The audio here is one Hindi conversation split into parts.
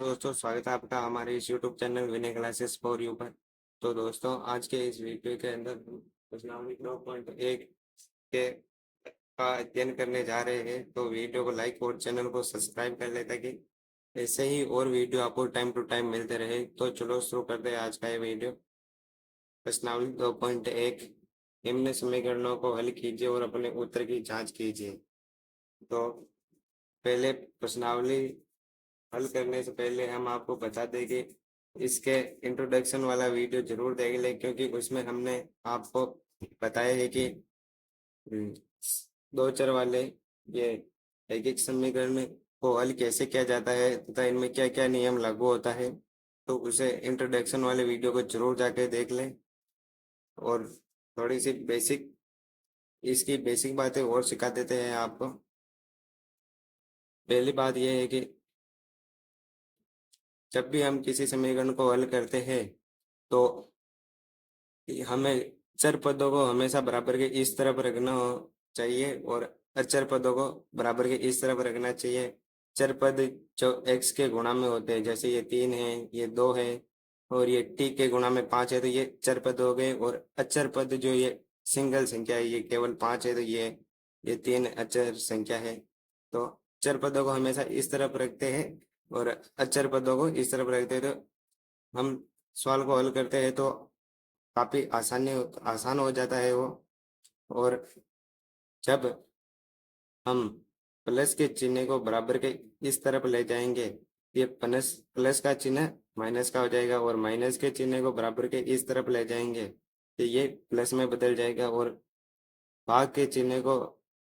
तो दोस्तों स्वागत है आपका हमारे इस YouTube channel Vinay classes for you पर। तो दोस्तों आज के इस वीडियो के अंदर हम प्रश्नावली 9.1 के का अध्ययन करने जा रहे हैं। तो वीडियो को लाइक और चैनल को सब्सक्राइब कर ले ताकि ऐसे ही और वीडियो आपको टाइम टू टाइम मिलते रहे। तो चलो शुरू करते हैं आज का ये वीडियो। प्रश्नावली 2.1 निम्न समीकरणों को हल कीजिए और अपने उत्तर की जांच कीजिए। तो पहले प्रश्नावली हल करने से पहले हम आपको बता दें कि इसके इंट्रोडक्शन वाला वीडियो जरूर देख लें, क्योंकि उसमें हमने आपको बताया है कि हम्म, दो चर वाले ये एक एक समीकरण को हल कैसे किया जाता है तथा इनमें क्या क्या नियम लागू होता है। तो उसे इंट्रोडक्शन वाले वीडियो को जरूर जाके देख लें और थोड़ी सी बेसिक इसकी बेसिक बातें और सिखा देते हैं आपको। पहली बात यह है कि जब भी हम किसी समीकरण को हल करते हैं तो हमें चर पदों को हमेशा बराबर के इस तरफ रखना हो चाहिए और अचर पदों को बराबर के इस तरफ रखना चाहिए। चर पद जो x के गुणा में होते हैं, जैसे ये 3 है, ये 2 है और ये t के गुणा में 5 है, तो ये चर पद हो गए। और अचर पद जो ये सिंगल संख्या है, ये केवल 5 है, तो ये 3 अचर संख्या है। तो चर पदों को हमेशा इस तरफ रखते हैं और अचर पदों को इस तरफ रखते हैं। तो हम सवाल को हल करते हैं तो काफी आसान हो जाता है वो। और जब हम प्लस के चिन्ह को बराबर के इस तरफ ले जाएंगे, ये प्लस प्लस का चिन्ह माइनस का हो जाएगा और माइनस के चिन्ह को बराबर के इस तरफ ले जाएंगे तो ये प्लस में बदल जाएगा। और भाग के चिन्ह को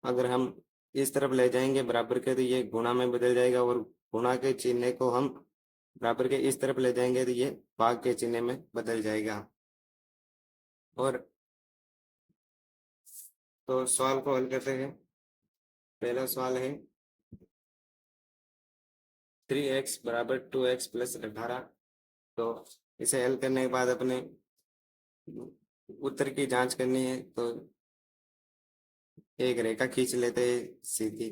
अगर हम इस तरफ ले जाएंगे बराबर के, तो ये गुणा में बदल जाएगा और गुणा के चिन्ह को हम बराबर के इस तरफ ले जाएंगे तो ये भाग के चिन्ह में बदल जाएगा। और तो सवाल को हल करते हैं। पहला सवाल है 3x बराबर 2x प्लस 18। तो इसे हल करने के बाद अपने उत्तर की जांच करनी है। तो एक रेखा खींच लेते हैं सीधी।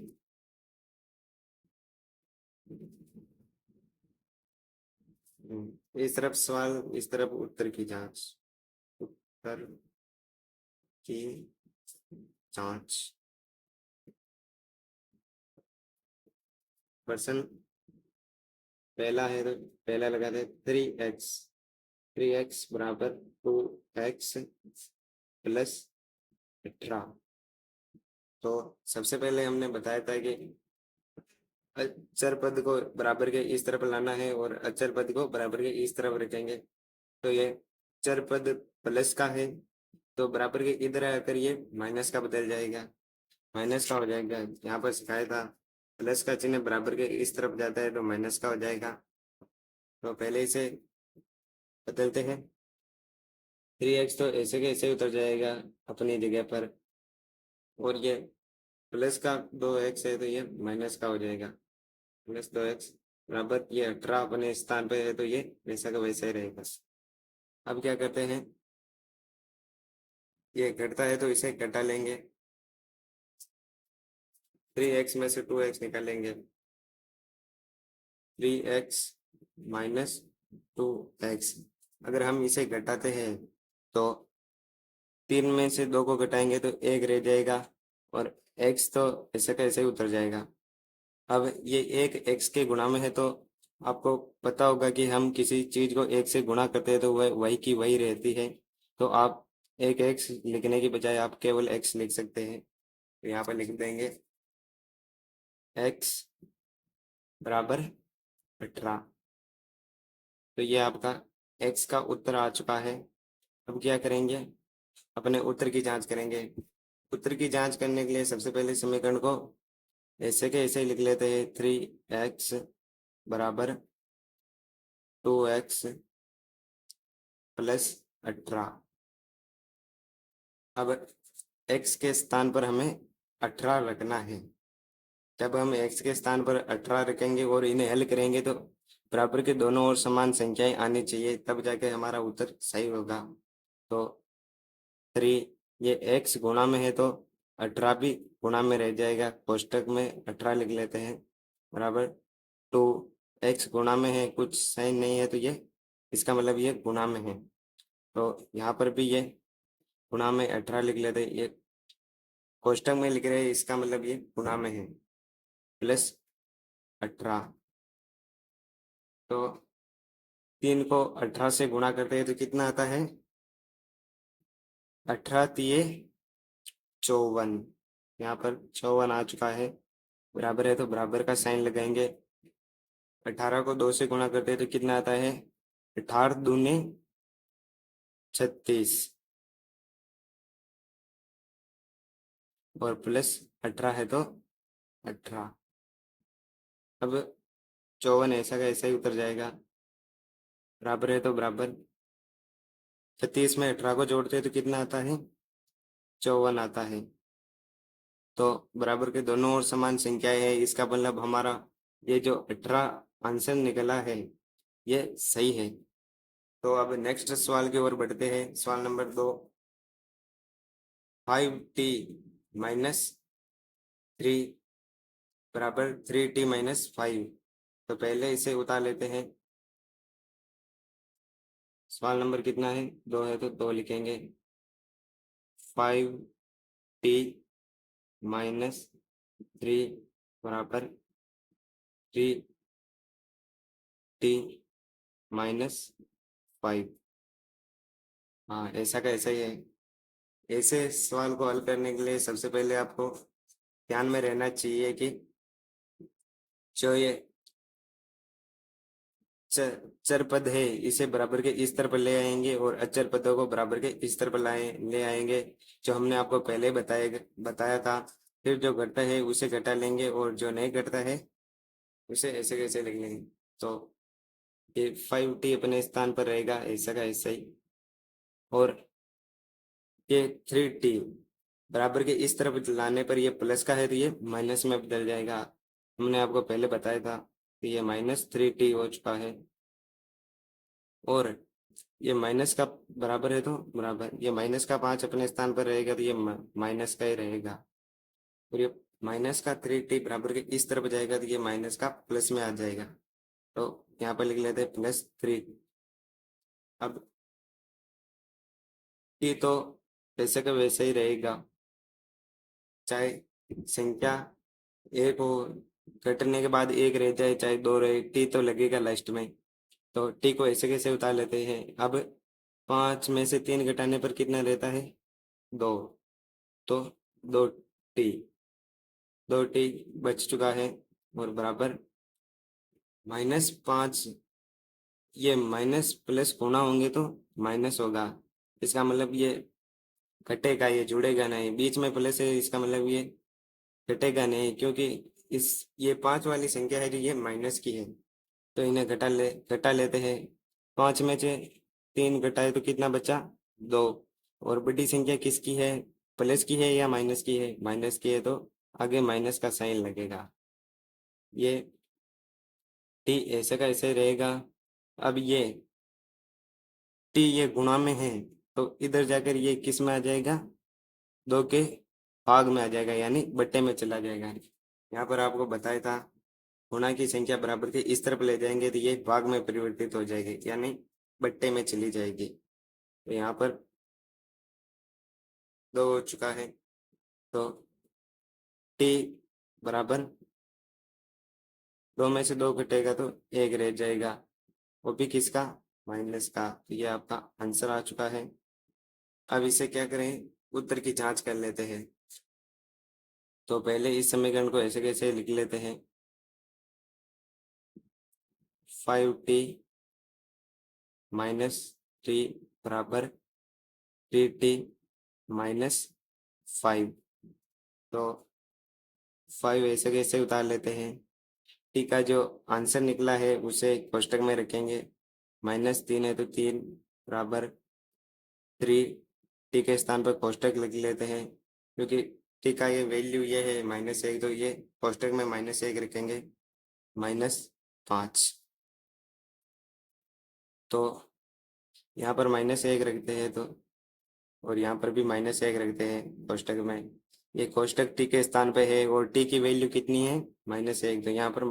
इस तरफ सवाल, इस तरफ उत्तर की जांच। उत्तर की जांच। प्रश्न पहला है तो पहला लगाते हैं 3x बराबर 2x प्लस 18। तो सबसे पहले हमने बताया था कि अचर पद को बराबर के इस तरफ लाना है और अचर पद को बराबर के इस तरफ रखेंगे। तो ये चर पद प्लस का है तो बराबर के इधर आकर ये माइनस का बदल जाएगा, माइनस का हो जाएगा। यहाँ पर सिखाया था प्लस का चिन्ह बराबर के इस तरफ जाता है तो माइनस का हो जाएगा। तो पहले इसे बदलते हैं। 3x तो ऐसे के ऐसे उतर जाएगा अपनी जगह पर और ये प्लस का 2x है तो ये माइनस का हो जाएगा। प्लस 2x बराबर ये 18 अपने स्थान पे है तो ये वैसा का वैसा ही रहेगा। अब क्या करते हैं, ये घटता है तो इसे घटा लेंगे। 3x में से 2x निकालेंगे। 3x माइनस 2x अगर हम इसे घटाते हैं तो 3 में से 2 को घटाएंगे तो 1 रह जाएगा और x तो ऐसे का ऐसे ही उतर जाएगा। अब ये एक x के गुणा में है तो आपको पता होगा कि हम किसी चीज को एक से गुणा करते हैं तो वह वही की वही रहती है। तो आप एक x लिखने की बजाय आप केवल x लिख सकते हैं। तो यहाँ पर लिख देंगे x बराबर 18। तो ये आपका x का उत्तर आ चुका है। अब क्या करेंगे, अपने उत्तर की जांच करेंगे। उत्तर की जांच करने के लिए सबसे पहले समीकरण को ऐसे के ऐसे ही लिख लेते हैं। 3x बराबर 2x प्लस 18। अब x के स्थान पर हमें 18 रखना है। जब हम x के स्थान पर 18 रखेंगे और इन्हें हल करेंगे तो बराबर के दोनों ओर समान संख्याएं आनी चाहिए, तब जाके हमारा उत्तर सही होगा। तो 3 ये x गुणा में है तो 18 भी गुणा में रह जाएगा। कोष्टक में 18 लिख लेते हैं बराबर 2 एक्स गुणा में है, कुछ साइन नहीं है, तो ये इसका मतलब ये गुणा में है। तो यहाँ पर भी ये गुणा में 18 लिख लेते हैं, ये कोष्टक में लिख रहे हैं, इसका मतलब ये गुणा में है, प्लस 18। तो 3 को 18 से गुणा करते हैं तो कितना आता है? 18 तिये 54। यहाँ पर 54 आ चुका है, बराबर है तो बराबर का साइन लगाएंगे। 18 को 2 से गुणा करते हैं तो कितना आता है? 18 दूने 36 और प्लस 18 है तो 18। अब 54 ऐसा का ऐसा ही उतर जाएगा, बराबर है तो बराबर। 36 में 18 को जोड़ते हैं तो कितना आता है? 54 आता है। तो बराबर के दोनों ओर समान संख्याएं है, इसका मतलब हमारा ये जो 18 आंसर निकला है ये सही है। तो अब नेक्स्ट सवाल की ओर बढ़ते हैं। सवाल नंबर 2, 5t माइनस 3 बराबर 3t-5। तो पहले इसे उतार लेते हैं। सवाल नंबर कितना है? 2 है तो 2 लिखेंगे। 5t-3 बराबर 3t-5। हाँ, ऐसा का ऐसा ही है। ऐसे सवाल को हल करने के लिए सबसे पहले आपको ध्यान में रहना चाहिए कि जो ये चर पद है इसे बराबर के इस तरफ ले आएंगे और अचर पदों को बराबर के इस तरफ ले आएंगे, जो हमने आपको पहले बताया था। फिर जो घटता है उसे घटा लेंगे और जो नहीं घटता है उसे ऐसे कैसे लिख लेंगे। तो ये 5t अपने स्थान पर रहेगा, ऐसा का ऐसा ही। और ये 3t बराबर के इस तरफ लाने पर ये प्लस का है तो ये माइनस में बदल जाएगा। हमने आपको पहले बताया था कि ये -3t हो चुका है। और ये माइनस का बराबर है तो बराबर, ये माइनस का 5 अपने स्थान पर रहेगा तो ये माइनस का ही रहेगा। और ये माइनस का 3t बराबर के इस तरफ जाएगा तो ये माइनस का प्लस में आ जाएगा। तो यहाँ पर लिख लेते हैं +3। अब t तो वैसे का वैसे ही रहेगा, चाहे संख्या एक हो, घटने के बाद एक रह जाए चाहे दो रहे, टी तो लगेगा लास्ट में। तो टी को ऐसे कैसे उतार लेते हैं। अब 5 में से 3 घटाने पर कितना रहता है? 2। तो 2t, 2t बच चुका है और बराबर -5। ये माइनस प्लस गुणा होंगे तो माइनस होगा, इसका मतलब ये घटेगा, ये जुड़ेगा नहीं। बीच में प्लस है, इसका मतलब ये घटेगा नहीं, क्योंकि इस ये 5 वाली संख्या है जो ये माइनस की है। तो इन्हें घटा लेते हैं। 5 में से 3 घटाए तो कितना बचा? 2। और बड़ी संख्या किसकी है? प्लस की है या माइनस की है? माइनस की है तो आगे माइनस का साइन लगेगा। ये टी ऐसे का ऐसे रहेगा। अब ये टी ये गुणा में है तो इधर जाकर ये किस में आ जाएगा? 2 के भाग में आ जाएगा, यानी बट्टे में चला जाएगा। यहाँ पर आपको बताया था गुणा की संख्या बराबर के इस तरफ ले जाएंगे तो ये भाग में परिवर्तित हो जाएगी, यानी बट्टे में चली जाएगी। तो यहाँ पर 2 हो चुका है। तो टी बराबर 2 में से 2 घटेगा तो 1 रह जाएगा, वो भी किसका? माइनस का। तो ये आपका आंसर आ चुका है। अब इसे क्या करें, उत्तर की जांच कर लेते हैं। तो पहले इस समीकरण को ऐसे कैसे लिख लेते हैं। 5t-3 बराबर 3t-5। तो 5 ऐसे कैसे उतार लेते हैं। टी का जो आंसर निकला है उसे कोष्टक में रखेंगे। -3 है तो 3 बराबर 3, टी के स्थान पर कोष्टक लिख लेते हैं, क्योंकि टी का ये वैल्यू ये है -1, तो ये कोष्टक में -1 रखेंगे। -5। तो यहाँ पर -1 रखते हैं तो, और यहाँ पर भी -1 रखते हैं कोष्टक में। ये कोष्टक टी के स्थान पे है और टी की वैल्यू कितनी है? -1। तो यहाँ पर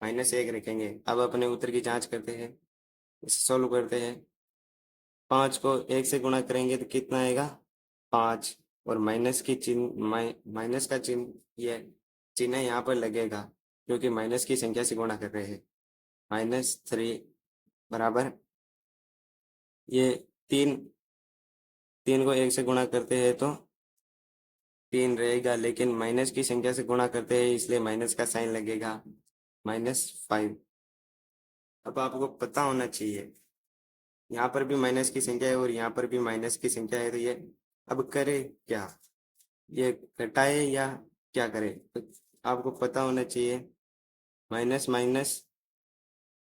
-1 रखेंगे। अब अपने उत्तर की जांच करते हैं, इसे सॉल्व करते हैं। 5 को 1 से गुणा करेंगे तो कितना आएगा 5, और माइनस की चिन्ह माइनस का चिन्ह ये चिन्ह यहाँ पर लगेगा क्योंकि माइनस की संख्या से गुणा कर रहे हैं। -3 बराबर ये 3 को 1 से गुणा करते हैं तो 3 रहेगा, लेकिन माइनस की संख्या से गुणा करते हैं इसलिए माइनस का साइन लगेगा -5। अब आपको पता होना चाहिए यहाँ पर भी माइनस की संख्या है और यहाँ पर भी माइनस की संख्या है, तो ये अब करे क्या, ये घटाए या क्या करे, तो आपको पता होना चाहिए माइनस माइनस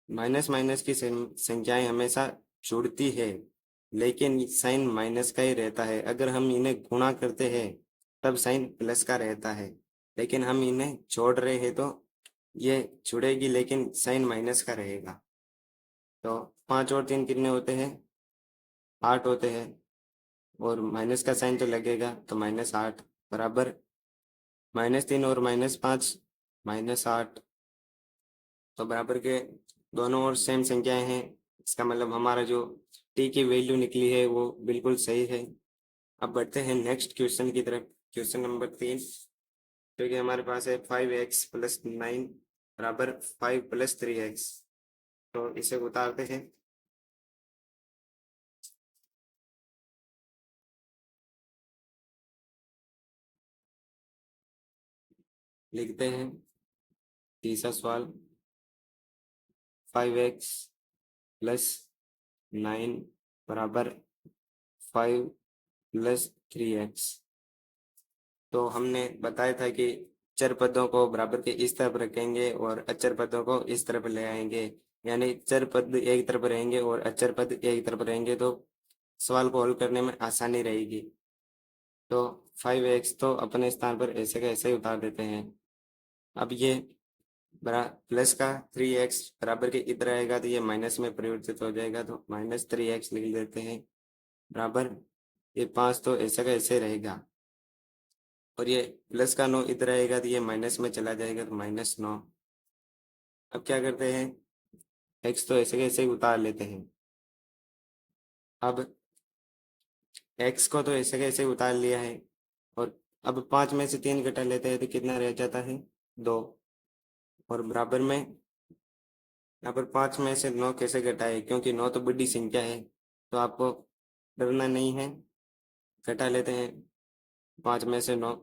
माइनस माइनस की संख्याएं हमेशा जुड़ती है, लेकिन साइन माइनस का ही रहता है। अगर हम इन्हें गुणा करते हैं तब साइन प्लस का रहता है, लेकिन हम इन्हें जोड़ रहे हैं तो ये जुड़ेगी लेकिन साइन माइनस का रहेगा। तो 5 और 3 कितने होते हैं 8 होते हैं, और माइनस का साइन तो लगेगा तो -8 बराबर -3 और -5 -8, तो बराबर के दोनों ओर सेम संख्याएं हैं। इसका मतलब हमारा जो टी की वैल्यू निकली है वो बिल्कुल सही है। अब बढ़ते हैं नेक्स्ट क्वेश्चन की तरफ, क्वेश्चन नंबर 3, जो कि हमारे पास है 5x + 9 बराबर 5 + 3x। तो इसे उतारते हैं, लिखते हैं तीसरा सवाल 5x + 9 बराबर 5 + 3x। तो हमने बताया था कि चर पदों को बराबर के इस तरफ रखेंगे और अचर पदों को इस तरफ ले आएंगे, यानी चर पद एक तरफ रहेंगे और अचर पद एक तरफ रहेंगे तो सवाल को हल करने में आसानी रहेगी। तो 5x तो अपने स्थान पर ऐसे का ऐसे ही उतार देते हैं। अब ये बरा प्लस का 3x बराबर के इधर आएगा तो ये माइनस में परिवर्तित हो जाएगा, तो -3x लिख देते हैं बराबर ये 5 तो ऐसे का ऐसे रहेगा, और ये प्लस का 9 इधर आएगा तो ये माइनस में चला जाएगा तो -9। अब क्या करते हैं x तो ऐसे कैसे ही उतार लेते हैं। अब x को तो ऐसे कैसे ही उतार लिया है, और अब 5 में से 3 घटा लेते हैं तो कितना रह जाता है 2, और बराबर में यहाँ पर 5 में से 9 कैसे घटाए, क्योंकि 9 तो बड़ी संख्या है तो आपको डरना नहीं है। घटा लेते हैं 5 में से 9,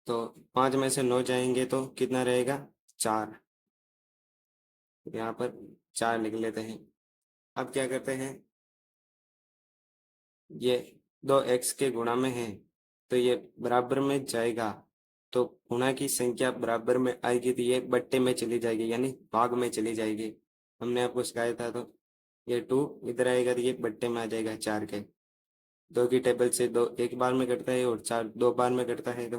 तो 5 में से 9 जाएंगे तो कितना रहेगा 4, यहाँ पर 4 लिख लेते हैं। अब क्या करते हैं, ये 2x के गुणा में है तो ये बराबर में जाएगा, तो गुणा की संख्या बराबर में आएगी तो ये बट्टे में चली जाएगी यानी भाग में चली जाएगी। हमने आपको सिखाया था, तो ये 2 इधर आएगा तो ये बट्टे में आ जाएगा 4 के। 2 की टेबल से 2 एक बार में कटता है और 4 2 बार में कटता है, तो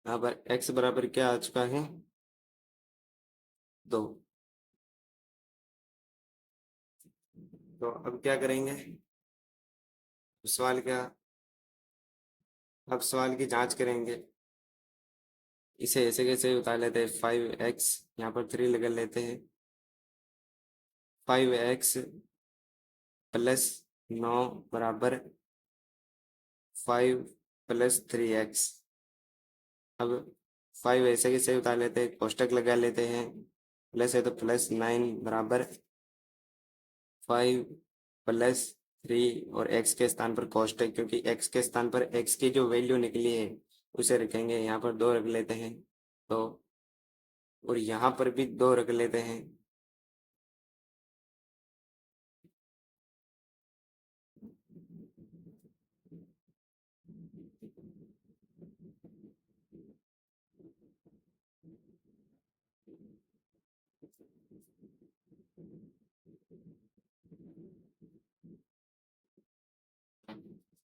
यहाँ पर x बराबर क्या आ चुका है 2। तो अब क्या करेंगे, सवाल क्या, अब सवाल की जांच करेंगे। इसे ऐसे कैसे उतार लेते हैं 5x, यहाँ पर 3 लगा लेते हैं। 5x + 9 बराबर 5 + 3x। अब 5 ऐसे कैसे उतार लेते हैं, कोष्टक लगा लेते हैं, प्लस है तो +9 बराबर 5 + 3 और x के स्थान पर कोष्टक, क्योंकि x के स्थान पर x की जो वैल्यू निकली है उसे रखेंगे, यहाँ पर 2 रख लेते हैं तो, और यहाँ पर भी 2 रख लेते हैं।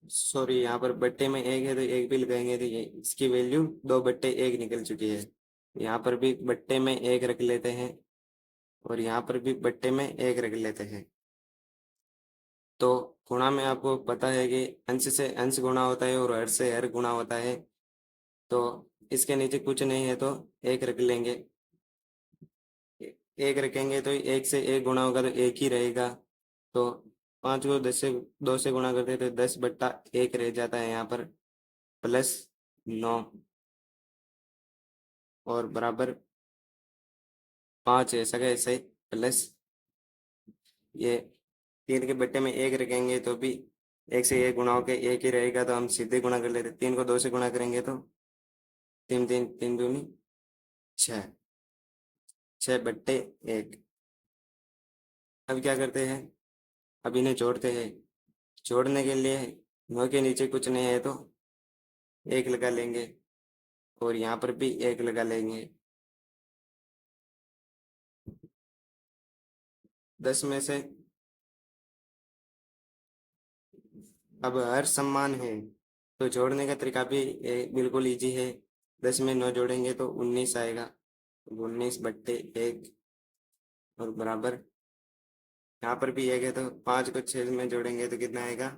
सॉरी, यहाँ पर बट्टे में 1 है तो 1 भी लगाएंगे तो ये इसकी वैल्यू 2/1 निकल चुकी है। यहाँ पर भी बट्टे में 1 रख लेते हैं और यहाँ पर भी बट्टे में 1 रख लेते हैं। तो गुणा में आपको पता है कि अंश से अंश गुणा होता है और हर से हर गुणा होता है। तो इसके नीचे कुछ नहीं है तो एक रख लेंगे। एक रखेंगे तो एक से एक गुणा होगा तो एक ही रहेगा। तो 5 को 10 से 2 से गुणा करते हैं तो 10/1 रह जाता है यहाँ पर, प्लस 9 और बराबर 5 ऐसा का ऐसा ही, प्लस ये 3 के बट्टे में एक रखेंगे तो भी एक से एक गुणा होके एक ही रहेगा, तो हम सीधे गुणा कर लेते हैं। 3 को 2 से गुणा करेंगे तो 3 3 3 दूनी 6, 6/1। अब क्या करते हैं, अब इन्हें जोड़ते हैं। जोड़ने के लिए 9 के नीचे कुछ नहीं है तो एक लगा लेंगे और यहाँ पर भी एक लगा लेंगे। 10 में से अब हर सम्मान है तो जोड़ने का तरीका भी बिल्कुल इजी है। 10 में 9 जोड़ेंगे तो 19 आएगा, 19/1 और बराबर यहाँ पर भी एक है तो 5 को 6 में जोड़ेंगे तो कितना आएगा,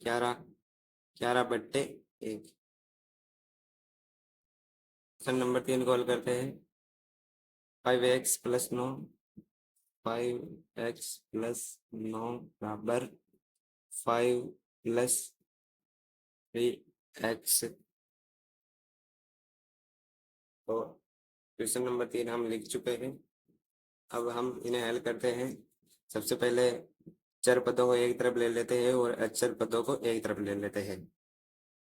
11, 11/1। क्वेश्चन नंबर 3 कॉल करते हैं। 5x + 9, 5x + 9 बराबर 5 + 3x। तो क्वेश्चन नंबर 3 हम लिख चुके हैं। अब हम इन्हें हल करते हैं। सबसे पहले चर पदों को एक तरफ ले लेते हैं और अचर पदों को एक तरफ ले लेते हैं,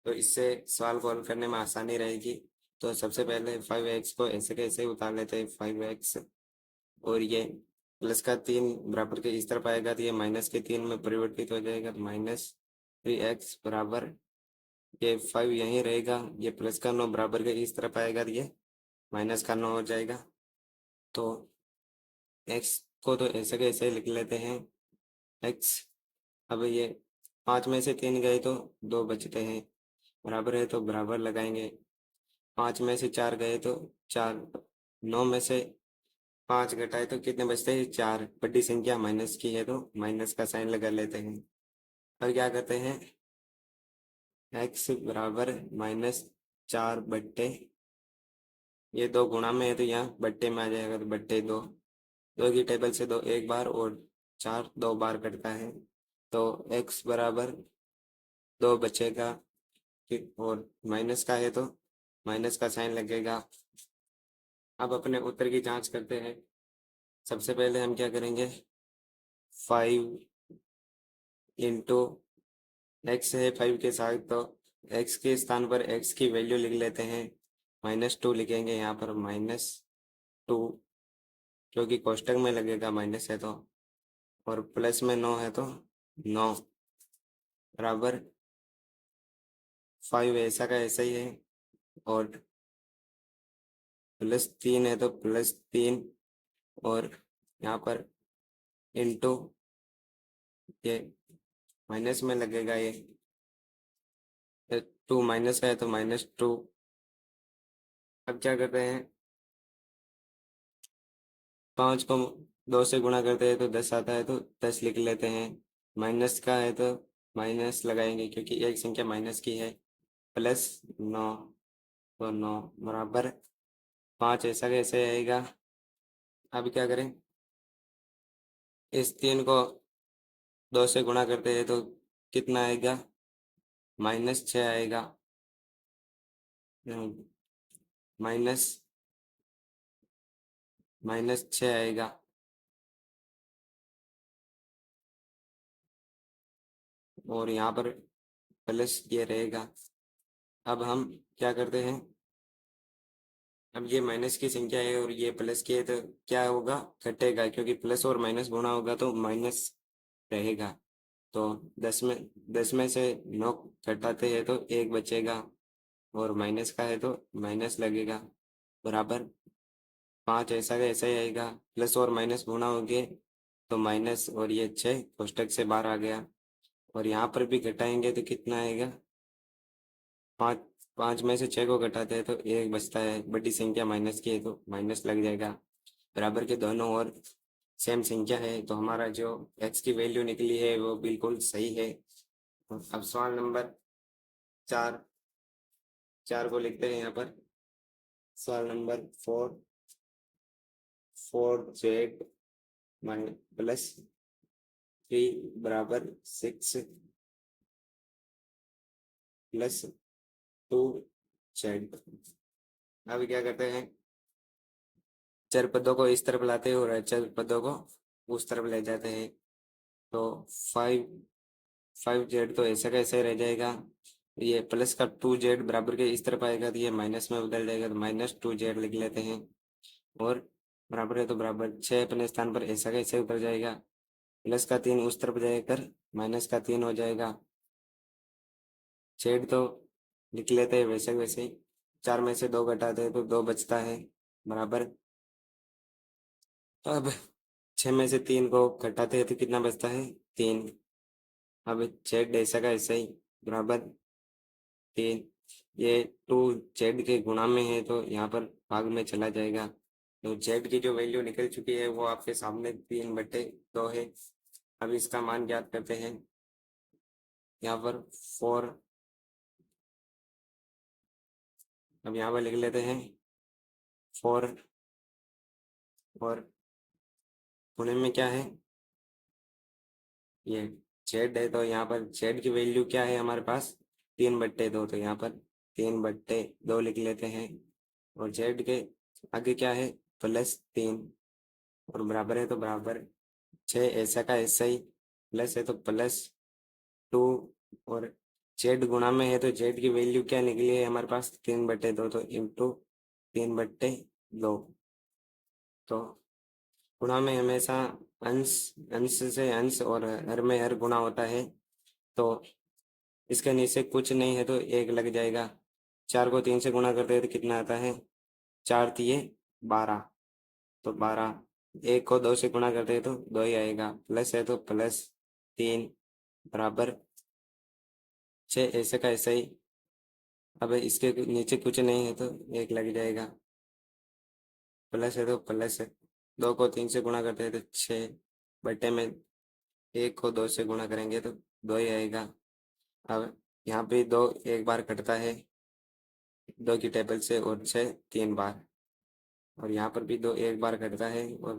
तो इससे सवाल को हल करने में आसानी रहेगी। तो सबसे पहले 5x को ऐसे कैसे उतार लेते हैं, 5x और ये प्लस का 3 बराबर के इस तरफ आएगा तो ये माइनस के 3 में परिवर्तित हो जाएगा, -3x बराबर ये 5 यहीं रहेगा, ये प्लस का 9 बराबर के इस तरफ आएगा तो ये माइनस का 9 हो जाएगा। तो x को तो ऐसे के ऐसे लिख लेते हैं x। अब ये 5 में से 3 गए तो 2 बचते हैं, बराबर है तो बराबर लगाएंगे। 5 में से 4 गए तो 4, 9 में से 5 घटाए तो कितने बचते हैं, 4। बड़ी संख्या माइनस की है तो माइनस का साइन लगा लेते हैं। और क्या करते हैं, x बराबर -4 ये 2 गुणा में है तो यहाँ बट्टे में आ जाएगा तो बट्टे 2। 2 की टेबल से 2 एक बार और 4 2 बार कटता है तो x बराबर 2 बचेगा। और माइनस का है तो माइनस का साइन लगेगा। अब अपने उत्तर की जांच करते हैं। सबसे पहले हम क्या करेंगे, 5 इंटू एक्स है 5 के साथ तो x के स्थान पर x की वैल्यू लिख लेते हैं, -2 लिखेंगे यहाँ पर, -2 क्योंकि कोष्टक में लगेगा माइनस है तो, और प्लस में 9 है तो 9 बराबर 5 ऐसा का ऐसा ही है, और +3 है तो +3 और यहाँ पर इंटू ये माइनस में लगेगा, ये 2 माइनस का है तो -2। अब क्या करते हैं, 5 को 2 से गुणा करते हैं तो 10 आता है तो 10 लिख लेते हैं। माइनस का है तो माइनस लगाएंगे क्योंकि एक संख्या माइनस की है, +9 तो 9 बराबर 5 ऐसा कैसे आएगा। अब क्या करें, इस 3 को 2 से गुणा करते हैं तो कितना आएगा, -6 आएगा, माइनस -6 आएगा। और यहाँ पर प्लस ये रहेगा। अब हम क्या करते हैं, अब ये माइनस की संख्या है और ये प्लस की है तो क्या होगा, घटेगा क्योंकि प्लस और माइनस गुणा होगा तो माइनस रहेगा। तो 10 में से 9 घटाते हैं तो 1 बचेगा और माइनस का है तो माइनस लगेगा, बराबर 5 ऐसा का ऐसा ही आएगा। प्लस और माइनस गुणा हो गए तो माइनस, और ये 6 कोष्टक से बाहर आ गया। और यहाँ पर भी घटाएंगे तो कितना आएगा, 5, 5 में से 6 को घटाते हैं तो 1 बचता है, बड़ी संख्या माइनस की है तो माइनस लग जाएगा। बराबर के दोनों ओर सेम संख्या है तो हमारा जो x की वैल्यू निकली है वो बिल्कुल सही है। अब सवाल नंबर 4 को लिखते हैं यहाँ पर। सवाल नंबर 4, 4z प्लस 3 बराबर 6 प्लस 2z। अब क्या करते हैं, चर पदों को इस तरफ लाते हैं और अचर पदों को उस तरफ ले जाते हैं। तो 5z तो ऐसा कैसे रह जाएगा, ये प्लस का 2z बराबर के इस तरफ आएगा तो ये माइनस में बदल जाएगा, तो -2z लिख लेते हैं। और बराबर है तो बराबर 6 अपने स्थान पर ऐसा कैसे उतर जाएगा, प्लस का 3 उस तरफ जाकर माइनस का 3 हो जाएगा। z तो लिख लेते हैं वैसे वैसे ही, 4 में से 2 घटाते हैं तो 2 बचता है बराबर। अब 6 में से 3 को घटाते हैं तो कितना बचता है, 3। अब z ऐसा का ऐसा ही बराबर 3। ये 2z के गुणा में है तो यहाँ पर भाग में चला जाएगा। तो z की जो वैल्यू निकल चुकी है वो आपके सामने 3/2 है। अब इसका मान ज्ञात करते हैं। यहाँ पर 4, अब यहाँ पर लिख लेते हैं 4 और गुणे में क्या है, ये z है तो यहाँ पर z की वैल्यू क्या है हमारे पास, 3/2। तो यहाँ पर 3/2 लिख लेते हैं और z के आगे क्या है, +3 और बराबर है तो बराबर 6 ऐसा का ऐसा ही, प्लस है तो +2 और z गुणा में है तो z की वैल्यू क्या निकली है हमारे पास, 3/2। तो इंटू 3/2। तो गुणा में हमेशा अंश अंश से अंश और हर में हर गुणा होता है। तो इसके नीचे कुछ नहीं है तो 1 लग जाएगा। 4 को 3 से गुणा करते हैं तो कितना आता है, 4 तिये 12। तो 12, 1 को 2 से गुणा करते हैं तो 2 ही आएगा, प्लस है तो +3 बराबर 6 ऐसे का ऐसा ही। अब इसके नीचे कुछ नहीं है तो 1 लग जाएगा, प्लस है तो प्लस है, 2 को 3 से गुणा करते हैं तो 6 बटे में 1 को 2 से गुणा करेंगे तो 2 ही आएगा। अब यहाँ पे 2 एक बार कटता है 2 की टेबल से और 6 3 बार, और यहाँ पर भी 2 एक बार कटता है और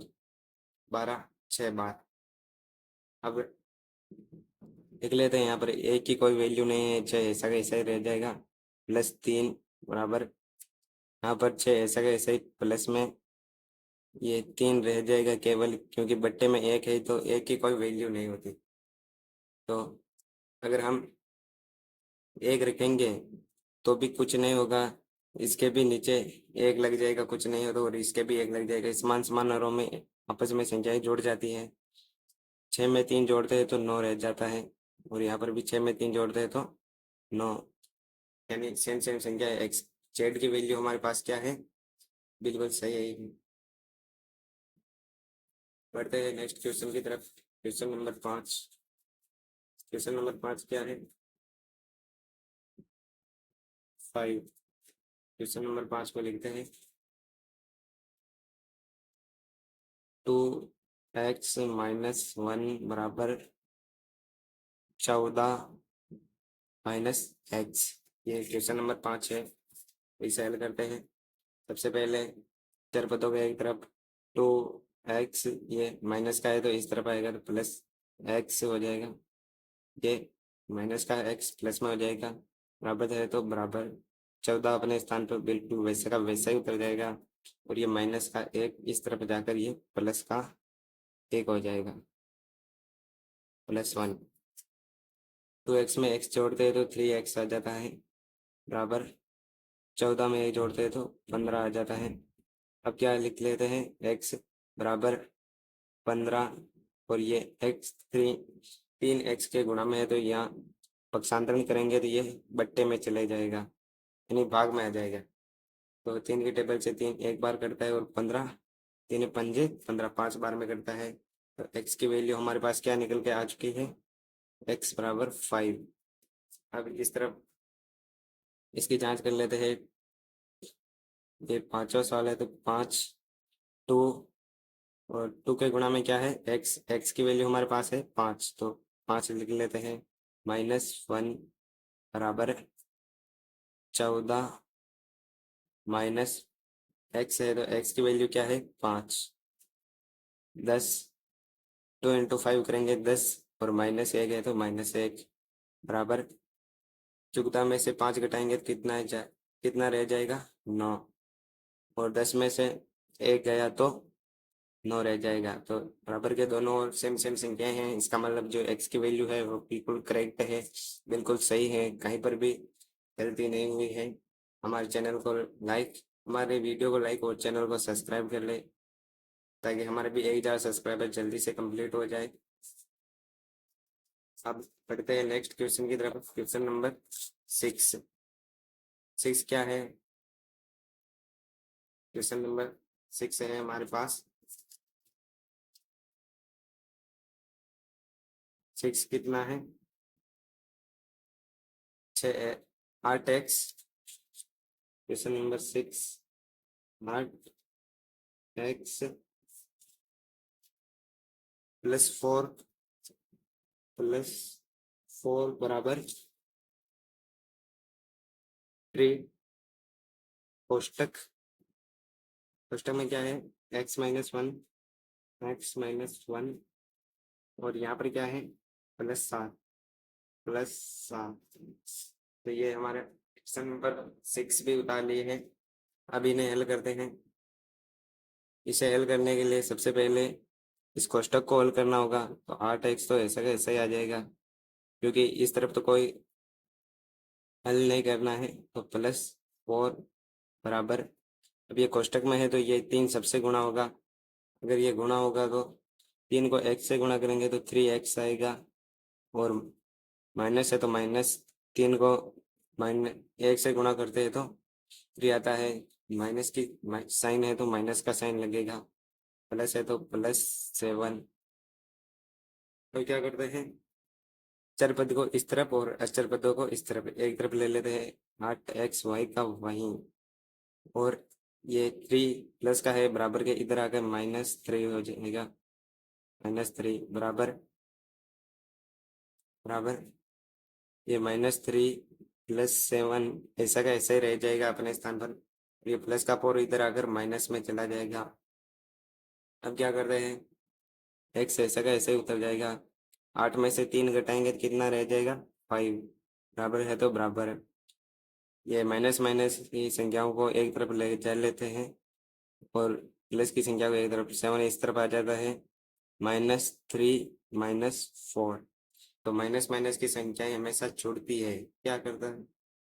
12 6 बार। अब लिख लेते हैं यहाँ पर 1 की कोई वैल्यू नहीं है, 6 ऐसा का ऐसा ही रह जाएगा, +3 बराबर यहाँ पर 6 ऐसा का ऐसा ही, प्लस में ये 3 रह जाएगा केवल, क्योंकि बट्टे में 1 है तो 1 की कोई वैल्यू नहीं होती। तो अगर हम 1 रखेंगे तो भी कुछ नहीं होगा, इसके भी नीचे 1 लग जाएगा, कुछ नहीं होगा, और इसके भी 1 लग जाएगा। समान समान हरों में आपस में संख्याएं जुड़ जाती है। 6 में 3 जोड़ते हैं तो 9 रह जाता है, और यहाँ पर भी 6 में 3 जोड़ते हैं तो 9, यानी सेम सेम संख्या है। एक्स जेड की वैल्यू हमारे पास क्या है, बिल्कुल सही है। बढ़ते हैं नेक्स्ट क्वेश्चन की तरफ। Question number 5। क्वेश्चन नंबर 5 क्या है, 5। क्वेश्चन नंबर 5 को लिखते हैं 2x-1 बराबर 14 - x। ये क्वेश्चन नंबर 5 है, इसे हल करते हैं। सबसे पहले चर पदों को एक तरफ, 2x ये माइनस का है तो इस तरफ आएगा तो प्लस x हो जाएगा, ये माइनस का x प्लस में हो जाएगा, बराबर है तो बराबर 14 अपने स्थान पर बिल्कुल वैसे का वैसा ही उतर जाएगा, और ये माइनस का 1 इस तरफ जाकर ये प्लस का 1 हो जाएगा, +1। 2x में x जोड़ते हैं तो 3x आ जाता है, बराबर 14 में 1 जोड़ते हैं तो 15 आ जाता है। अब क्या लिख लेते हैं, x बराबर 15, और ये x 3x के गुणा में है तो यहाँ पक्षांतरण करेंगे तो ये बट्टे में चले जाएगा, यानी भाग में आ जाएगा। तो 3 की टेबल से 3 एक बार करता है, और 15 3 पंजे 15 5 बार में करता है। तो x की वैल्यू हमारे पास क्या निकल के आ चुकी है, x बराबर 5। अब इस तरफ इसकी जांच कर लेते हैं। ये 5वां सवाल है तो 5 2, और 2 के गुणा में क्या है, x की वैल्यू हमारे पास है 5, तो 5 लिख लेते हैं। -1 बराबर 14 माइनस एक्स है, तो एक्स की वैल्यू क्या है 5। 10 2 × 5 करेंगे 10 और -1 है तो -1 बराबर चुकता में से 5 घटाएंगे तो कितना रह जाएगा 9। और 10 में से 1 गया तो 9 रह जाएगा। तो बराबर के दोनों ओर सेम सेम संख्याएं हैं, इसका मतलब जो एक्स की वैल्यू है वो बिल्कुल करेक्ट है, बिल्कुल सही है, कहीं पर भी गलती नहीं हुई है। हमारे वीडियो को लाइक और चैनल को सब्सक्राइब कर ले, ताकि हमारे भी 1000 सब्सक्राइबर जल्दी से कंप्लीट हो जाए। अब बढ़ते हैं नेक्स्ट क्वेश्चन की तरफ। Question number 6। 6 क्या है? क्वेश्चन नंबर 6 है हमारे पास। 6 कितना है? 8x। क्वेश्चन नंबर 6 8x +4 बराबर 3। कोष्टक कोष्टक में क्या है? x-1 x-1 और यहाँ पर क्या है? +7 +7। तो ये हमारे क्वेश्चन नंबर 6 भी उतार लिए हैं। अब इन्हें हल करते हैं। इसे हल करने के लिए सबसे पहले इस कोष्टक को हल करना होगा। तो 8x तो ऐसा का ऐसा ही आ जाएगा, क्योंकि इस तरफ तो कोई हल नहीं करना है। तो +4 बराबर, अब ये कोष्टक में है तो ये 3 सबसे गुणा होगा। अगर ये गुणा होगा तो 3 को x से गुणा करेंगे तो 3x आएगा, और माइनस है तो -3 को -1 से गुणा करते हैं तो 3 आता है। माइनस की साइन है तो माइनस का साइन लगेगा। प्लस है तो +7। तो क्या करते हैं, चर पद को इस तरफ और अचर पदों को इस तरफ, एक तरफ ले लेते हैं 8xy का वहीं, और ये 3 प्लस का है बराबर के इधर आकर -3 हो जाएगा। -3 बराबर ये -3 +7 ऐसा का ऐसा ही रह जाएगा अपने स्थान पर। ये प्लस का 4 इधर आकर माइनस में चला जाएगा। अब क्या कर रहे हैं, एक्स ऐसा का ऐसे ही उतर जाएगा। 8 में से 3 घटाएंगे तो कितना रह जाएगा 5। बराबर है तो बराबर है। ये माइनस माइनस की संख्याओं को एक तरफ ले चल लेते हैं, और प्लस की संख्या को एक तरफ, 7 इस तरफ आ जाता है। -3 -4। तो माइनस माइनस की संख्याएं हमेशा जुड़ती है। क्या करता है,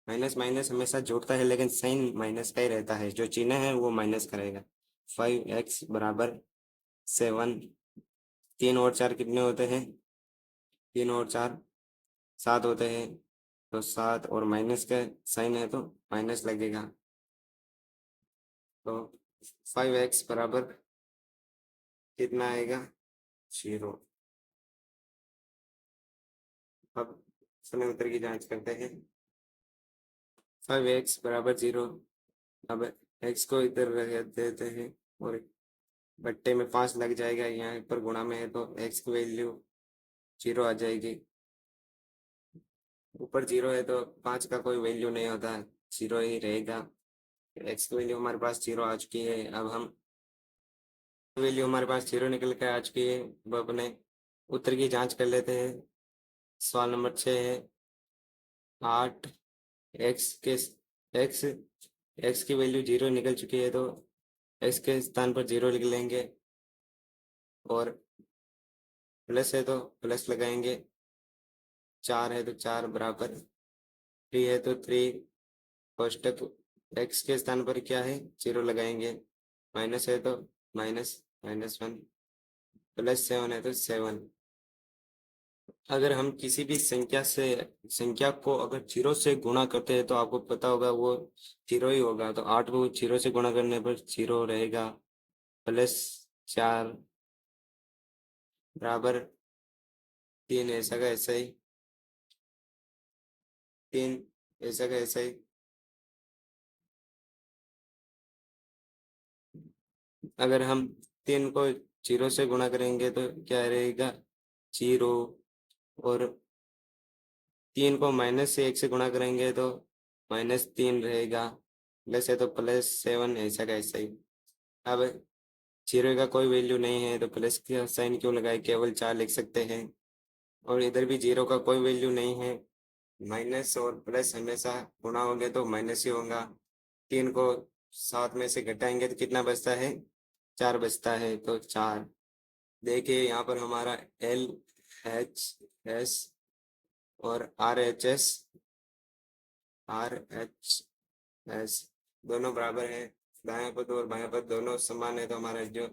माइनस माइनस हमेशा जुड़ता है, लेकिन साइन माइनस का ही रहता है, जो चिन्ह है वो माइनस करेगा। 5x बराबर 7। 3 और 4 कितने होते हैं? 3 और 4 7 होते हैं। तो 7 और माइनस का साइन है तो माइनस लगेगा। तो 5x बराबर कितना आएगा 0। अब समय उत्तर की जांच करते हैं। 5x बराबर 0। अब x को इधर रख देते हैं, और बट्टे में 5 लग जाएगा, यहाँ पर गुणा में है तो x की वैल्यू 0 आ जाएगी। ऊपर 0 है तो 5 का कोई वैल्यू नहीं होता है, 0 ही रहेगा। x की वैल्यू हमारे पास 0 आ चुकी है। अब हम वैल्यू हमारे पास 0 निकल कर आ चुकी है। अब अपने उत्तर की जांच कर लेते हैं। सवाल नंबर 6 है 8 एक्स के एक्स एक्स की वैल्यू 0 निकल चुकी है, तो एक्स के स्थान पर 0 लिख लेंगे, और प्लस है तो प्लस लगाएंगे। 4 है तो 4 बराबर 3 है तो 3। कोष्टक एक्स के स्थान पर क्या है 0 लगाएंगे। माइनस है तो -1। +7 है तो 7। अगर हम किसी भी संख्या को अगर 0 से गुणा करते हैं तो आपको पता होगा वो 0 ही होगा। तो 8 को 0 से गुणा करने पर 0 रहेगा। +4 बराबर 3 ऐसा का ऐसा ही। 3 ऐसा का ऐसा ही। अगर हम 3 को 0 से गुणा करेंगे तो क्या रहेगा 0, और 3 को -1 से गुणा करेंगे तो -3 रहेगा, प्लस है तो +7, ऐसा का ऐसा ही। अब 0 का कोई वैल्यू नहीं है तो प्लस का साइन क्यों लगाए, केवल 4 लिख सकते हैं। और इधर भी 0 का कोई वैल्यू नहीं है, माइनस और प्लस हमेशा गुणा होंगे तो माइनस ही होगा। 3 को 7 में से घटाएंगे तो कितना बचता है, 4 बचता है, तो 4। देखिए यहाँ पर हमारा LHS और RHS दोनों बराबर है, दायां पद और बायां पद दोनों समान है, तो हमारा जो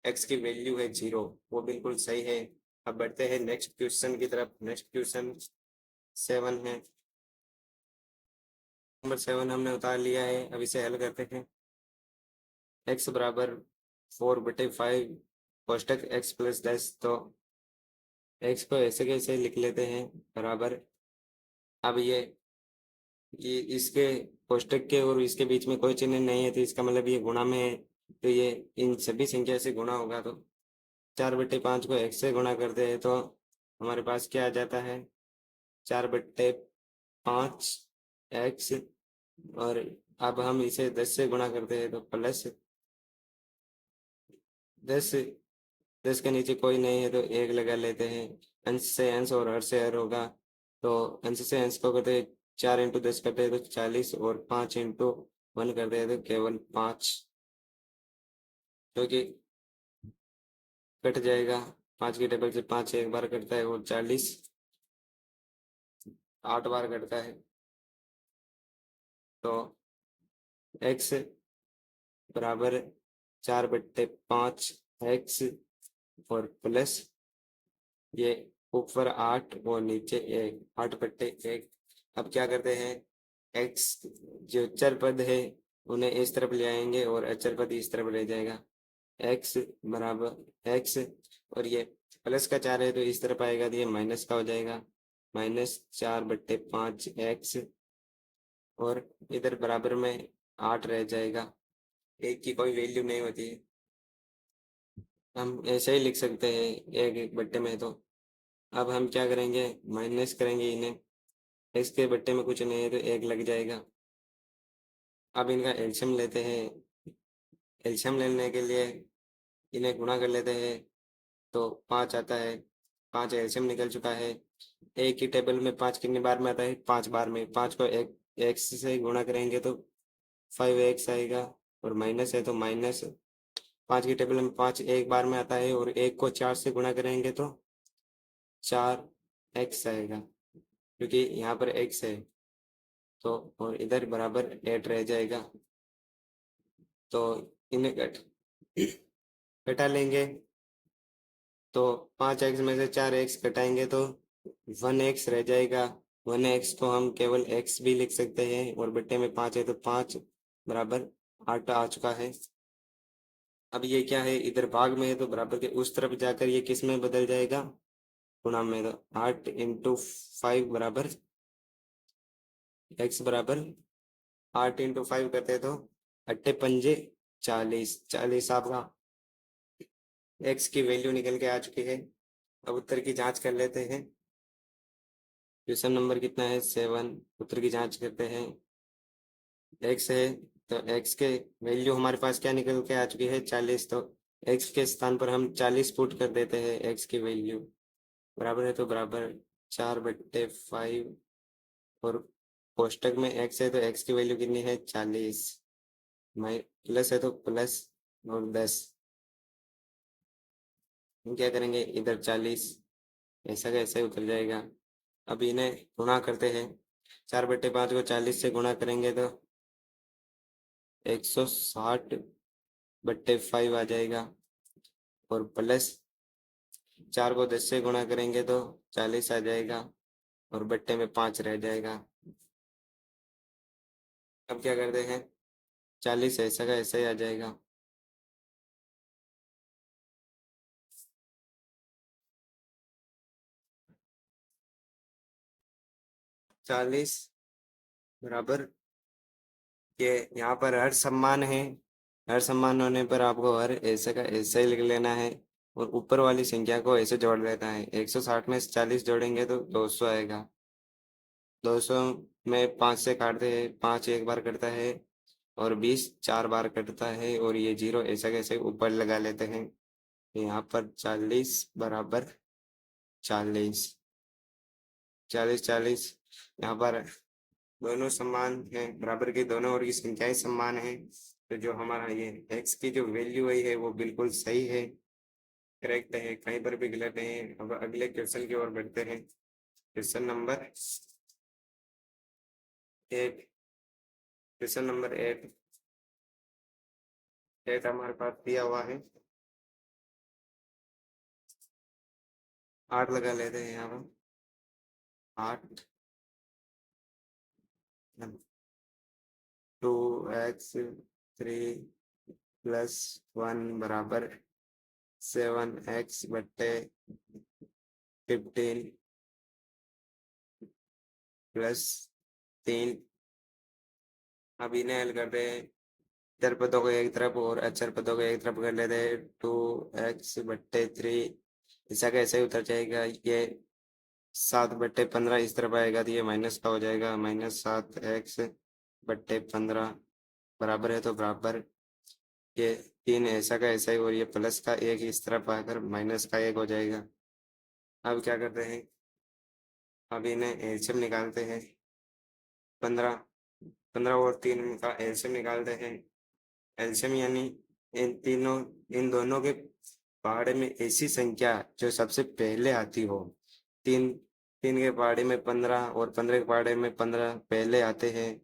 x की वैल्यू है 0, वो बिल्कुल सही है। अब बढ़ते हैं नेक्स्ट क्वेश्चन की तरफ। नेक्स्ट क्वेश्चन 7 है, नंबर 7 हमने उतार लिया है। अब इसे हल करते हैं। x बराबर 4/5 कोष्टक x + 10, तो x को ऐसे कैसे लिख लेते हैं, बराबर। अब ये इसके कोष्टक के और इसके बीच में कोई चिन्ह नहीं है, तो इसका मतलब ये गुणा में है, तो ये इन सभी संख्या से गुणा होगा। तो 4/5 को x से गुणा करते हैं तो हमारे पास क्या आ जाता है, 4/5 x। और अब हम इसे 10 से गुणा करते हैं तो प्लस 10। 10 के नीचे कोई नहीं है तो 1 लगा लेते हैं। अंश से अंश और हर से हर होगा, तो अंश से अंश को करते हैं 4 × 10 करते हैं तो 40, और 5 × 1 करते हैं तो केवल 5, क्योंकि कट जाएगा। 5 की टेबल से 5 एक बार कटता है और 40 8 बार कटता है। तो x बराबर 4/5 x और प्लस ये ऊपर 8 और नीचे 1, 8/1। अब क्या करते हैं, x जो चर पद है उन्हें इस तरफ ले आएंगे और अचर पद इस तरफ रह जाएगा। x बराबर x, और ये प्लस का 4 है तो इस तरफ आएगा तो ये माइनस का हो जाएगा, -4/5 x, और इधर बराबर में 8 रह जाएगा। एक की कोई वैल्यू नहीं होती है, हम ऐसे ही लिख सकते हैं एक एक बट्टे में। तो अब हम क्या करेंगे, माइनस करेंगे इन्हें, x के बट्टे में कुछ नहीं है तो 1 लग जाएगा। अब इनका एल्शियम लेते हैं। एल्शियम लेने के लिए इन्हें गुणा कर लेते हैं तो 5 आता है, 5 एल्शियम निकल चुका है। एक ही टेबल में 5 कितनी बार में आता है, 5 बार में। 5 को एक x से गुणा करेंगे तो 5x आएगा, और माइनस है तो माइनस। 5 की टेबल में 5 एक बार में आता है, और 1 को 4 से गुणा करेंगे तो 4x आएगा, क्योंकि यहाँ पर x है। तो और इधर बराबर 8 रह जाएगा, तो इन्हें घटा लेंगे तो 5x में से 4x घटाएंगे तो 1x रह जाएगा। 1x को हम केवल x भी लिख सकते हैं, और बट्टे में 5 है तो 5 बराबर 8 आ चुका है। अब ये क्या है, इधर भाग में है तो बराबर के उस तरफ जाकर ये किस में बदल जाएगा, गुणा में। तो 8 × 5 बराबर x बराबर 8 × 5 करते तो 8×5 40, 40 आपका x की वैल्यू निकल के आ चुकी है। अब उत्तर की जांच कर लेते हैं। क्वेश्चन नंबर कितना है, 7। उत्तर की जांच करते हैं। x है तो x के वैल्यू हमारे पास क्या निकल के आ चुकी है, 40। तो x के स्थान पर हम 40 पुट कर देते हैं, x की वैल्यू बराबर है तो बराबर 4/5, और कोष्टक में x है तो x की वैल्यू कितनी है, 40, प्लस है तो प्लस और 10। हम क्या करेंगे, इधर 40 ऐसा का ऐसा ही उतर जाएगा। अब इन्हें गुणा करते हैं। 4/5 को 40 से गुणा करेंगे तो 160/5 आ जाएगा, और प्लस 4 को 10 से गुणा करेंगे तो 40 आ जाएगा, और बट्टे में 5 रह जाएगा। अब क्या करते हैं, 40 ऐसा का ऐसा ही आ जाएगा। चालीस बराबर ये यहाँ पर हर सम्मान है, हर सम्मान होने पर आपको हर ऐसे का ऐसा ही लिख लेना है, और ऊपर वाली संख्या को ऐसे जोड़ लेना है। 160 में से 40 जोड़ेंगे तो 200 आएगा। 200 में 5 से काटते हैं, 5 एक बार कटता है और 20 4 बार कटता है और ये 0 ऐसा कैसे ऊपर लगा लेते हैं। यहाँ पर 40 बराबर 40, 40 40, यहाँ पर दोनों समान हैं, बराबर की दोनों ओर की संख्याएं समान हैं, तो जो हमारा ये x की जो वैल्यू है वो बिल्कुल सही है, करेक्ट है, कहीं पर भी गलत नहीं है। अब अगले क्वेश्चन की ओर बढ़ते हैं। क्वेश्चन नंबर 8, क्वेश्चन नंबर 8 हमारे पास दिया हुआ है। 8 लगा लेते हैं यहाँ पर। 8 2x3 प्लस 1 बराबर 7x बट्टे 15 प्लस 3। अब इन्हें हल करते हैं, चर पदों को एक तरफ और अचर पदों को एक तरफ कर लेते हैं। 2x/3 ऐसा कैसे उतर जाएगा, ये 7/15 इस तरफ आएगा तो ये माइनस का हो जाएगा, -7x/15 बराबर है तो बराबर ये 3 ऐसा का ऐसा ही और ये प्लस का 1 इस तरफ आकर माइनस का 1 हो जाएगा। अब क्या करते हैं, अब इन्हें एलसीएम निकालते हैं। 15 15 और 3 का एलसीएम निकालते हैं। एलसीएम यानी इन दोनों के पहाड़े में ऐसी संख्या जो सबसे पहले आती हो। 3 3 के पहाड़े में 15 और 15 के पहाड़े में 15 पहले आते हैं।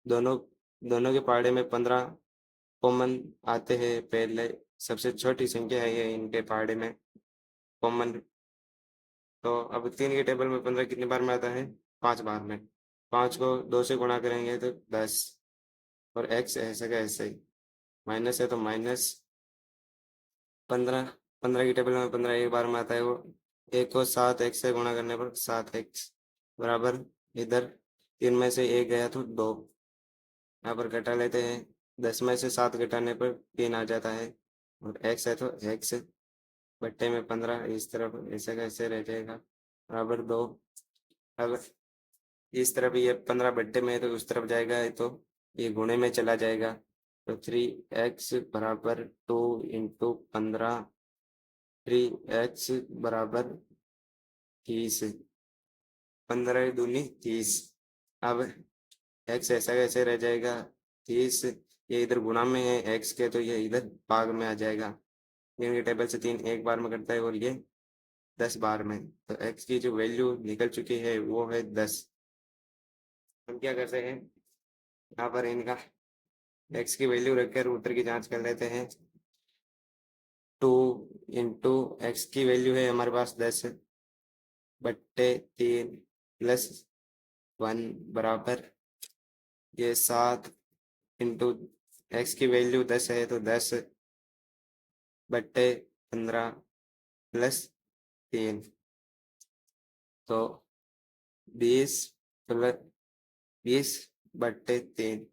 दोनों दोनों के पहाड़े में 15 कॉमन आते हैं पहले, सबसे छोटी संख्या है ये इनके पहाड़े में कॉमन। तो अब 3 के टेबल में 15 कितनी बार में आता है, 5 बार में। 5 को 2 से गुणा करेंगे तो 10 और x ऐसे का ऐसे ही, माइनस है तो माइनस 15। 15 की टेबल में 15 एक बार में आता है वो, एक को 7x से गुणा करने पर 7x बराबर, इधर 3 में से 1 गया तो 2, यहाँ पर घटा लेते हैं। 10 में से 7 घटाने पर 3 आ जाता है और x है तो x बट्टे में 15 इस तरफ ऐसे का ऐसे रह जाएगा बराबर 2। अब इस तरफ ये 15 बट्टे में है तो उस तरफ जाएगा है तो ये गुणे में चला जाएगा, तो 3x बराबर 2 इंटू 15, 3x बराबर 30, 15 दूनी 30। अब x ऐसा कैसे रह जाएगा, 30 ये इधर गुणा में है x के तो ये इधर भाग में आ जाएगा। 3 के टेबल से 3 एक बार में करता है और ये 10 बार में, तो x की जो वैल्यू निकल चुकी है वो है 10। हम क्या करते हैं, यहाँ पर इनका x की वैल्यू रखकर उत्तर की जांच कर लेते हैं। 2 इंटू एक्स की वैल्यू है हमारे पास 10 बट्टे 3 प्लस 1 बराबर ये 7 इंटू एक्स की वैल्यू 10 है तो 10 बट्टे 15 प्लस 3, तो 20 प्लस 20/3।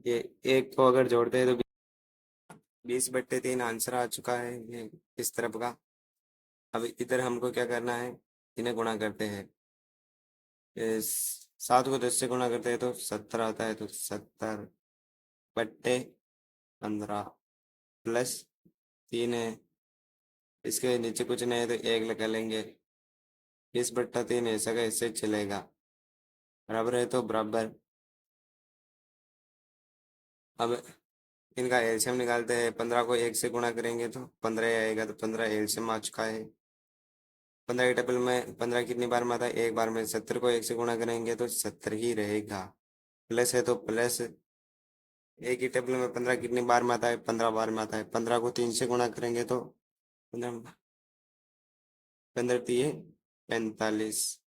ये एक को अगर जोड़ते हैं तो 20/3 आंसर आ चुका है ये इस तरफ का। अब इधर हमको क्या करना है, इन्हें गुणा करते हैं। इस 7 को 10 से गुणा करते हैं तो 70 आता है, तो 70/15 प्लस 3 है, इसके नीचे कुछ नहीं है तो 1 लगा लेंगे। 20/3 ऐसा का ऐसे चलेगा, बराबर है तो बराबर। अब इनका एलसीएम निकालते हैं। 15 को 1 से गुणा करेंगे तो 15 आएगा, तो 15 एलसीएम आ चुका है। 15 के टेबल में 15 कितनी बार में आता है, एक बार में। 70 को 1 से गुणा करेंगे तो 70 ही रहेगा, प्लस है तो प्लस। एक ही टेबल में 15 कितनी बार में आता है, 15 बार में आता है। 15 को 3 से गुणा करेंगे तो 15 15 दिए 45,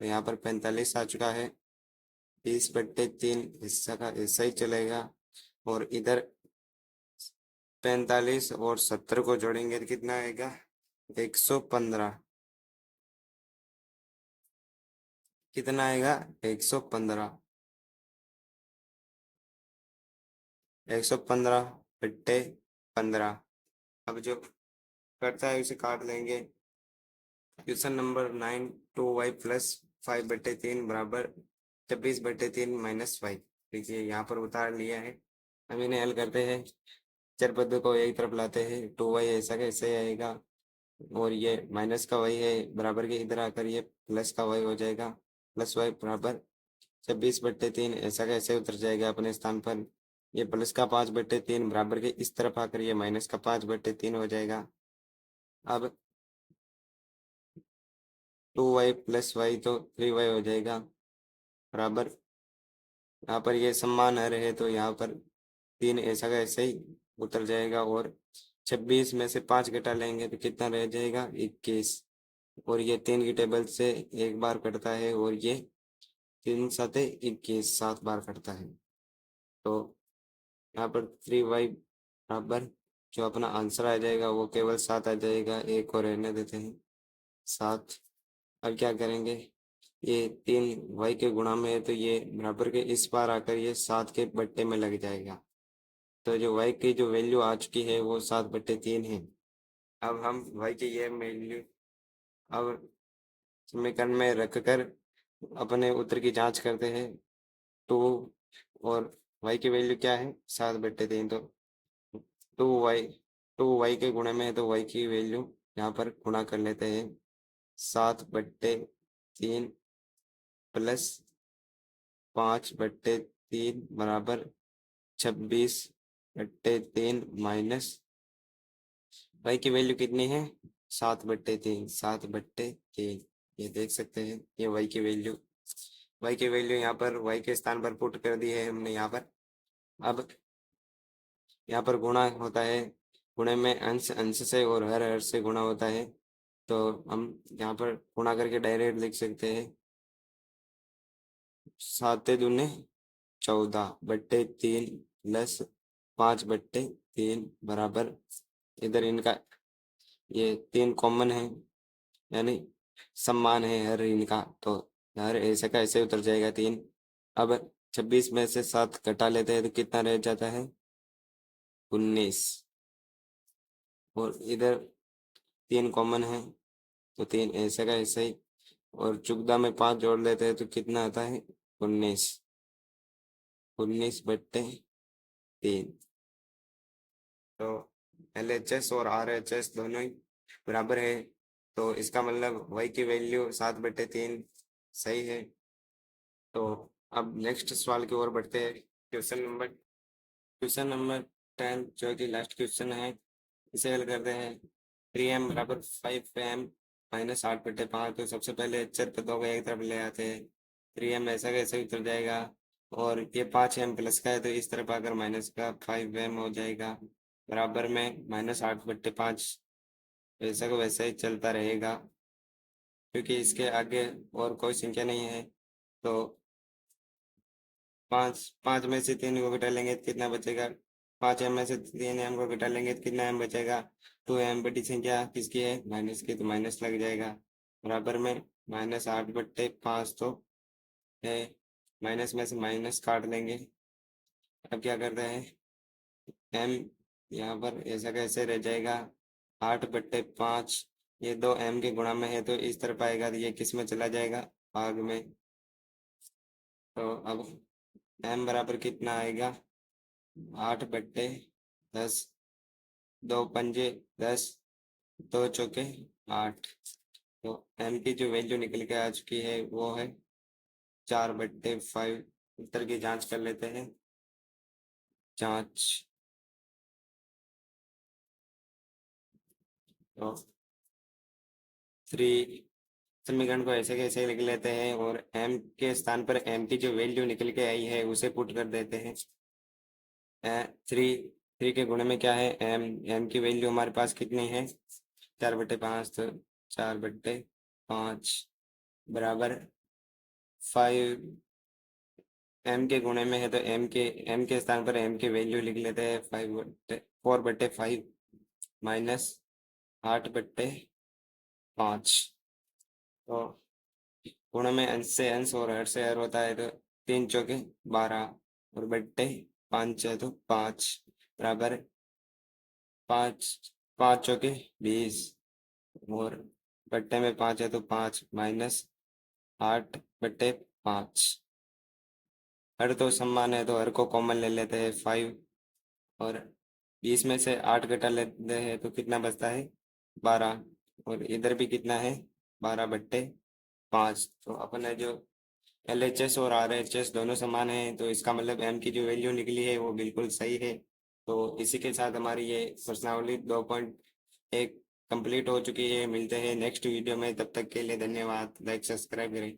तो यहाँ पर 45 आ चुका है। 20/3 हिस्सा का ऐसा ही चलेगा और इधर 45 और 70 को जोड़ेंगे तो कितना आएगा, 115। कितना आएगा, 115। 115/15। अब जो करता है उसे काट लेंगे। क्वेश्चन नंबर 9, 2y प्लस 5/3 बराबर 26/3 माइनस 5। देखिए यहाँ पर उतार लिया है। हम इन्हें हल करते हैं, चर पद को एक तरफ लाते हैं, 2y ऐसा कैसे आएगा, और ये माइनस का y है बराबर के इधर आकर ये प्लस का y हो जाएगा, प्लस y बराबर 26/3 ऐसा कैसे उतर जाएगा अपने स्थान पर। ये प्लस का 5/3 बराबर के इस तरफ आकर ये माइनस का 5/3 हो जाएगा। अब 2y प्लस y तो 3y हो जाएगा बराबर, यहाँ पर ये सम्मान आ रहे हैं तो यहाँ पर 3 ऐसा का ऐसे ही उतर जाएगा, और 26 में से 5 घटा लेंगे तो कितना रह जाएगा 21, और ये 3 की टेबल से एक बार कटता है, और ये 3 साते 21 7 बार कटता है। तो यहाँ पर 3y बराबर जो अपना आंसर आ जाएगा वो केवल 7 आ जाएगा, एक और रहने देते हैं 7। अब क्या करेंगे, ये 3 y के गुणा में है तो ये बराबर के इस पार आकर ये 7 के बट्टे में लग जाएगा। तो जो y की जो वैल्यू आ चुकी है वो 7/3 है। अब हम y की ये वैल्यू अब समीकरण में रख कर अपने उत्तर की जांच करते हैं। 2 और y की वैल्यू क्या है 7/3, तो 2y 2y के गुणे में है तो y की वैल्यू यहाँ पर गुणा कर लेते हैं, 7/3 प्लस 5/3 बराबर 26/3 माइनस y की वैल्यू कितनी है 7/3, 7/3 ये देख सकते हैं ये y की वैल्यू यहाँ पर y के स्थान पर पुट कर दी है हमने यहाँ पर। अब यहाँ पर गुणा होता है, गुणे में अंश अंश से और हर हर से गुणा होता है, तो हम यहाँ पर गुणा करके डायरेक्ट लिख सकते हैं 7 दूने 14/3 प्लस 5/3 बराबर, इधर इनका ये 3 कॉमन है यानी समान है हर इनका, तो हर ऐसे का ऐसे उतर जाएगा 3। अब 26 में से 7 घटा लेते हैं तो कितना रह जाता है 19, और इधर 3 कॉमन है तो 3 ऐसे का ऐसे ही, और चुगदा में 5 जोड़ लेते हैं तो कितना आता है 19, 19/3। तो LHS और RHS दोनों ही बराबर है, तो इसका मतलब y की वैल्यू 7/3 सही है। तो अब नेक्स्ट सवाल की ओर बढ़ते हैं। क्वेश्चन नंबर 10 जो कि लास्ट क्वेश्चन है, इसे हल करते हैं। 3m बराबर 5m माइनस 8/5, तो सबसे पहले चर पदों को एक तरफ ले आते हैं। 3m ऐसा कैसे उतर जाएगा, और ये 5m प्लस का है तो इस तरफ आकर माइनस का 5m हो जाएगा, बराबर में -8/5 वैसा को वैसा ही चलता रहेगा, क्योंकि इसके आगे और कोई संख्या नहीं है। तो 5 में से 3 को घटा लेंगे तो कितना बचेगा, 5m में से 3m को घटा लेंगे तो कितना m बचेगा, 2m बड़ी संख्या किसकी है माइनस की, तो माइनस लग जाएगा, बराबर में -8/5 तो है, माइनस में से माइनस काट लेंगे। अब क्या करते हैं, m यहाँ पर ऐसा कैसे रह जाएगा 8/5, ये दो m के गुणा में है तो इस तरफ आएगा तो ये किस में चला जाएगा भाग में। तो अब m बराबर कितना आएगा 8/10, 2 पंजे 10, 2 चौके 8, तो m की जो वैल्यू निकल के आ चुकी है वो है 4/5। उत्तर की जांच कर लेते हैं, जांच। तो 3 समीकरण को ऐसे कैसे लिख लेते हैं, और m के स्थान पर m की जो वैल्यू निकल के आई है उसे पुट कर देते हैं। 3 के गुणे में क्या है m की वैल्यू हमारे पास कितनी है 4/5, तो 4/5 बराबर 5, m के गुणे में है तो m के स्थान पर m की वैल्यू लिख लेते हैं 4/5 माइनस 8/5। तो गुणे में अंश से अंश और हर से हर होता है, तो 3 चौके 12 और बट्टे 5 है तो 5 बराबर 5 5 चौके 20, और बट्टे में 5 है तो 5 माइनस 8/5। हर तो समान है तो हर को कॉमन ले लेते हैं 5, और 20 में से 8 घटा लेते हैं तो कितना बचता है 12। और इधर भी कितना है 12/5। तो अपने जो LHS और RHS दोनों समान है, तो इसका मतलब M की जो वैल्यू निकली है वो बिल्कुल सही है। तो इसी के साथ हमारी ये प्रश्नावली 2.1 कंप्लीट हो चुकी है। मिलते हैं नेक्स्ट वीडियो में, तब तक के लिए धन्यवाद। लाइक सब्सक्राइब करें।